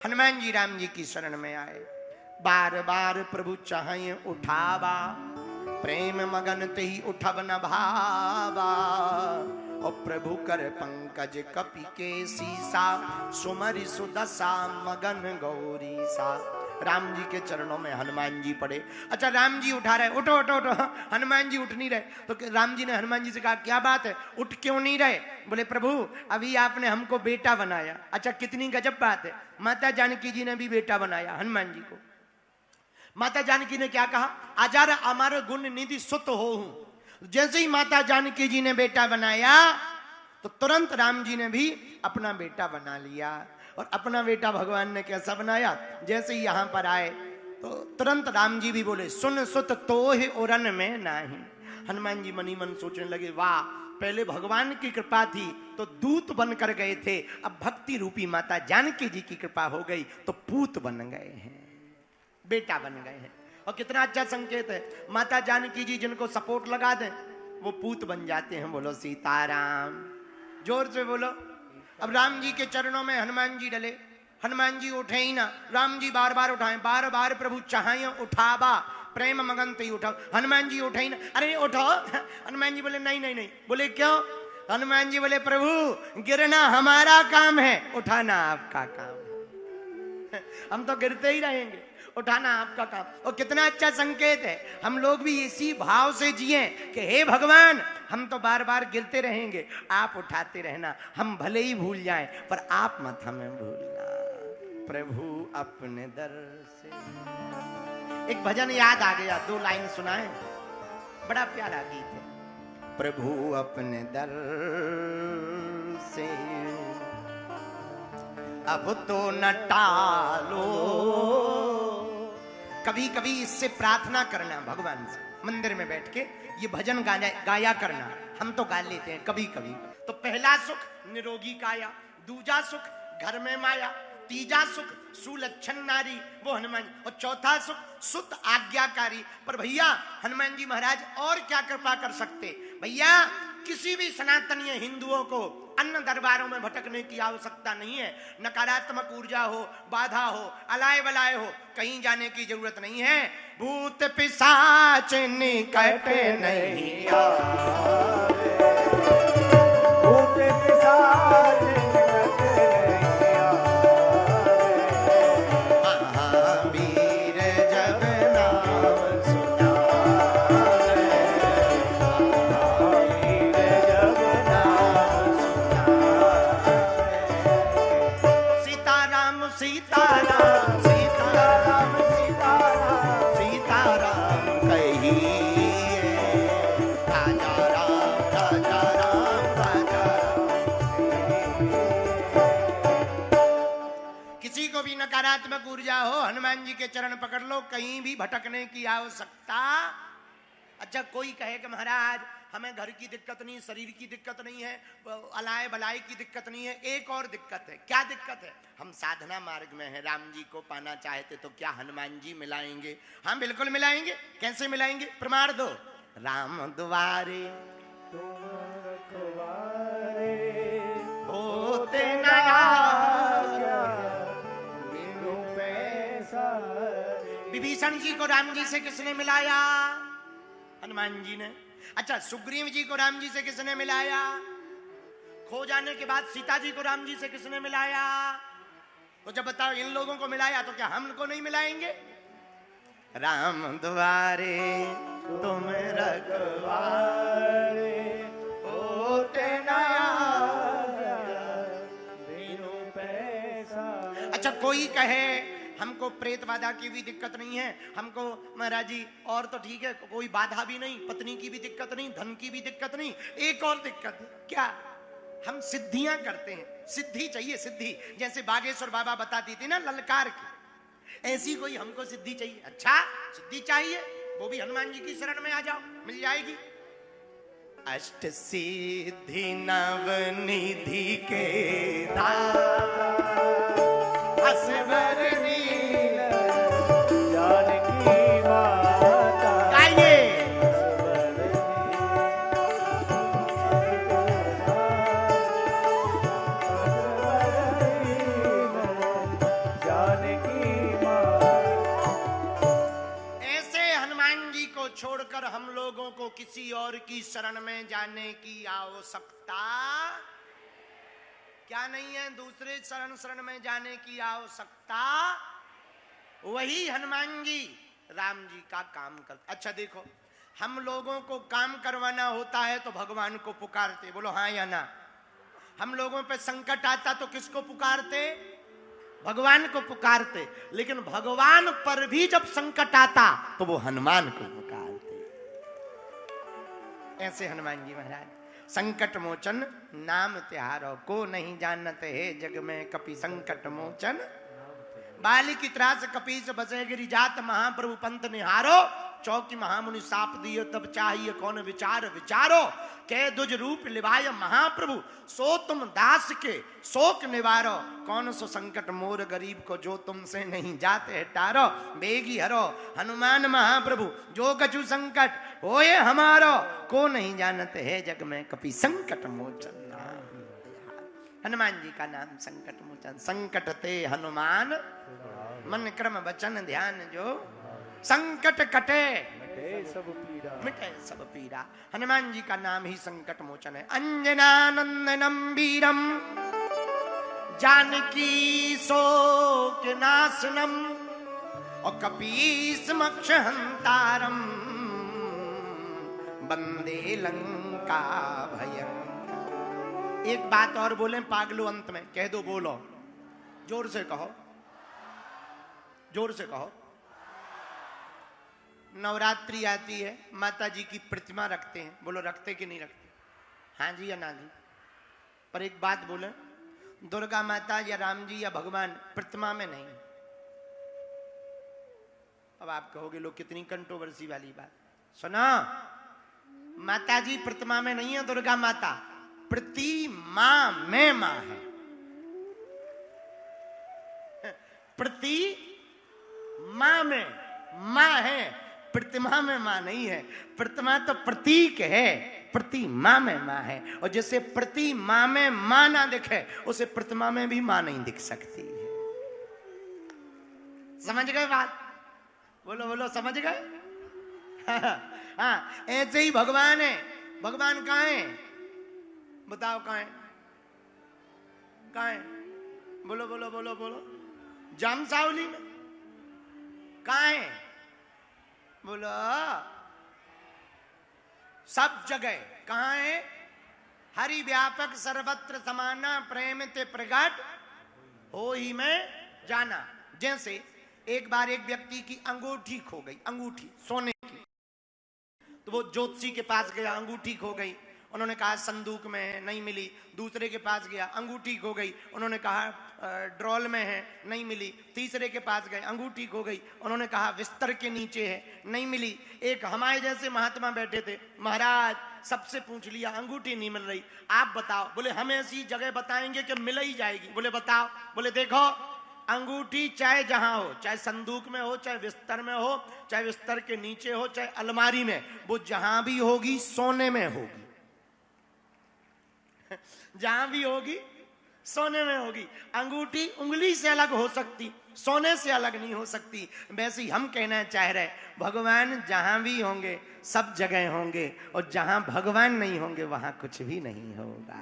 हनुमान जी राम जी की शरण में आए। बार बार प्रभु चाहे उठावा, प्रेम मगन तेहि उठब न भावा। और प्रभु कर पंकज कपि के सीसा, सुमरि सुदशा मगन गौरी सा। राम जी के चरणों में हनुमान जी पड़े। अच्छा, राम जी उठा रहे, उठो उठो उठो। हनुमान जी उठ नहीं रहे, तो राम जी ने हनुमान जी से कहा क्या बात है, उठ क्यों नहीं रहे? बोले प्रभु अभी आपने हमको बेटा बनाया। अच्छा, कितनी गजब बात है, माता जानकी जी ने भी बेटा बनाया हनुमान जी को। माता जानकी ने क्या कहा, आजार अमर गुण निधि सुत हो हूं। जैसे ही माता जानकी जी ने बेटा बनाया तो तुरंत राम जी ने भी अपना बेटा बना लिया। और अपना बेटा भगवान ने कैसा बनाया, जैसे ही यहां पर आए तो तुरंत राम जी भी बोले सुन सुत तोहि उरन में नाही। हनुमान जी मनी मन सोचने लगे, वाह, पहले भगवान की कृपा थी तो दूत बनकर गए थे, अब भक्ति रूपी माता जानकी जी की कृपा हो गई तो पूत बन गए हैं, बेटा बन गए हैं। और कितना अच्छा संकेत है, माता जानकी जी जिनको सपोर्ट लगा दें वो पूत बन जाते हैं। बोलो सीताराम, जोर से बोलो। अब राम जी के चरणों में हनुमान जी डले। हनुमान जी उठे ही ना, राम जी बार बार उठाए, बार बार प्रभु चाहे उठावा, प्रेम मगन ते उठाओ। हनुमान जी उठे ही ना, अरे उठो। हनुमान जी बोले नहीं नहीं नहीं। बोले क्यों? हनुमान जी बोले प्रभु गिरना हमारा काम है, उठाना आपका काम है। हम तो गिरते ही रहेंगे, उठाना आपका काम। और कितना अच्छा संकेत है, हम लोग भी इसी भाव से जिए कि हे भगवान हम तो बार बार गिरते रहेंगे, आप उठाते रहना, हम भले ही भूल जाएं पर आप मत हमें भूलना। प्रभु अपने दर से। एक भजन याद आ गया, 2 लाइन सुनाए, बड़ा प्यारा गीत है। प्रभु अपने दर से अब तो न टालो। कभी कभी इससे प्रार्थना करना भगवान से, मंदिर में बैठ के ये भजन गाया करना। हम तो गा लेते हैं कभी कभी। तो पहला सुख निरोगी काया, दूजा सुख घर में माया, तीजा सुख सुलक्षण नारी वो हनुमान, और चौथा सुख सुत आज्ञाकारी। पर भैया हनुमान जी महाराज और क्या कृपा कर सकते? भैया किसी भी सनातनीय हिंदुओं को अन्य दरबारों में भटकने की आवश्यकता नहीं है। नकारात्मक ऊर्जा हो, बाधा हो, अलाय बलाय हो, कहीं जाने की जरूरत नहीं है। भूत पिशाच निकट नहीं आवे, भूत पिशाच नकारात्मक ऊर्जा हो, हनुमान जी के चरण पकड़ लो, कहीं भी भटकने की आवश्यकता। अच्छा, कोई कहे कि महाराज हमें घर की दिक्कत नहीं, शरीर की दिक्कत नहीं है, अलाय बलाय की दिक्कत नहीं है, एक और दिक्कत है। क्या दिक्कत है? हम साधना मार्ग में हैं, राम जी को पाना चाहते तो क्या हनुमान जी मिलाएंगे? हाँ बिल्कुल मिलाएंगे। कैसे मिलाएंगे? प्रमाण दो। राम द्वारे होते नया, विभीषण जी को राम जी से किसने मिलाया? हनुमान जी ने। अच्छा, सुग्रीव जी को राम जी से किसने मिलाया? खो जाने के बाद सीता जी को राम जी से किसने मिलाया? तो जब बताओ इन लोगों को मिलाया तो क्या हमको नहीं मिलाएंगे? राम द्वारे तुम रखवारे होते नया बिनु पैसा। अच्छा, कोई कहे हमको प्रेत बाधा की भी दिक्कत नहीं है, हमको महाराज जी और तो ठीक है, कोई बाधा भी नहीं, पत्नी की भी दिक्कत नहीं, धन की भी दिक्कत नहीं, एक और दिक्कत है। क्या? हम सिद्धियां करते हैं, सिद्धि चाहिए, सिद्धि। जैसे बागेश्वर बाबा बताती थी ना ललकार की, ऐसी कोई हमको सिद्धि चाहिए। अच्छा, सिद्धि चाहिए, वो भी हनुमान जी की शरण में आ जाओ, मिल जाएगी। अष्ट सिद्धि नवनिधि के दाता, असवर हम लोगों को किसी और की शरण में जाने की आवश्यकता क्या नहीं है। दूसरे शरण में जाने की आवश्यकता, वही हनुमान जी राम जी का काम करते। अच्छा देखो, हम लोगों को काम करवाना होता है तो भगवान को पुकारते, बोलो हाँ या ना। हम लोगों पे संकट आता तो किसको पुकारते? भगवान को पुकारते। लेकिन भगवान पर भी जब संकट आता तो वो हनुमान को पुकारते। ऐसे हनुमान जी महाराज, संकट मोचन नाम त्योहारो, को नहीं जानते है जग में कपि संकट मोचन। बाली की त्रास कपीस बसे गिरी जात, महाप्रभु पंथ निहारो, चौकी महामुनि साप दियो तब चाहिए कौन विचार विचारो। कह दुज रूप लिवाय महाप्रभु, सो तुम दास के शोक निवारो। कौन सो संकट मोर गरीब को, जो तुमसे नहीं जाते है टारो। बेगी हरो हनुमान महाप्रभु, जो कछु संकट होए हमारो, को नहीं जानते है जग में कपि संकट मोचन। हनुमान जी का नाम संकट मोचन। संकट ते हनुमान, मन क्रम वचन ध्यान जो, संकट कटे मिटे सब पीड़ा। हनुमान जी का नाम ही संकट मोचन है। अंजनानंदनम वीरम, जानकी शोक नाशनम, और कपीस मक्ष हंतारम, बंदे लंका भयंकर। एक बात और बोले पागलो, अंत में कह दो, बोलो जोर से कहो, जोर से कहो। नवरात्रि आती है, माता जी की प्रतिमा रखते हैं, बोलो रखते कि नहीं रखते? हाँ जी या ना जी? पर एक बात बोले, दुर्गा माता या राम जी या भगवान प्रतिमा में नहीं। अब आप कहोगे लोग कितनी कंट्रोवर्सी वाली बात। सुना, माता जी प्रतिमा में नहीं है, दुर्गा माता प्रतिमा में मां है। प्रतिमा में मां है, प्रतिमा में मां नहीं है। प्रतिमा तो प्रतीक है, प्रतिमा में मां है। और जैसे प्रतिमा में मां ना दिखे, उसे प्रतिमा में भी मां नहीं दिख सकती है। समझ गए बात? बोलो बोलो, समझ गए? हाँ, ऐसे ही भगवान है। भगवान कहाँ है? बताओ कहाँ है? कहाँ है? बोलो बोलो बोलो बोलो। जामसावली में कहाँ है? बोलो। सब जगह कहाँ है? हरि व्यापक सर्वत्र समाना, प्रेम ते प्रगट हो ही में जाना। जैसे एक बार एक व्यक्ति की अंगूठी खो गई, अंगूठी सोने की, तो वो ज्योतिषी के पास गया, अंगूठी खो गई। उन्होंने कहा संदूक में है, नहीं मिली। दूसरे के पास गया, अंगूठी खो गई। उन्होंने कहा ड्रॉल में है, नहीं मिली। तीसरे के पास गए, अंगूठी खो गई। उन्होंने कहा बिस्तर के नीचे है, नहीं मिली। एक हमारे जैसे महात्मा बैठे थे, महाराज सबसे पूछ लिया, अंगूठी नहीं मिल रही, आप बताओ। बोले हम ऐसी जगह बताएंगे कि मिल ही जाएगी। बोले बताओ। बोले देखो, अंगूठी चाहे जहां हो, चाहे संदूक में हो, चाहे बिस्तर में हो, चाहे बिस्तर के नीचे हो, चाहे अलमारी में, वो जहां भी होगी सोने में होगी। जहां भी होगी सोने में होगी। अंगूठी उंगली से अलग हो सकती, सोने से अलग नहीं हो सकती। वैसे ही हम कहना चाह रहे, भगवान जहां भी होंगे सब जगह होंगे, और जहां भगवान नहीं होंगे वहां कुछ भी नहीं होगा।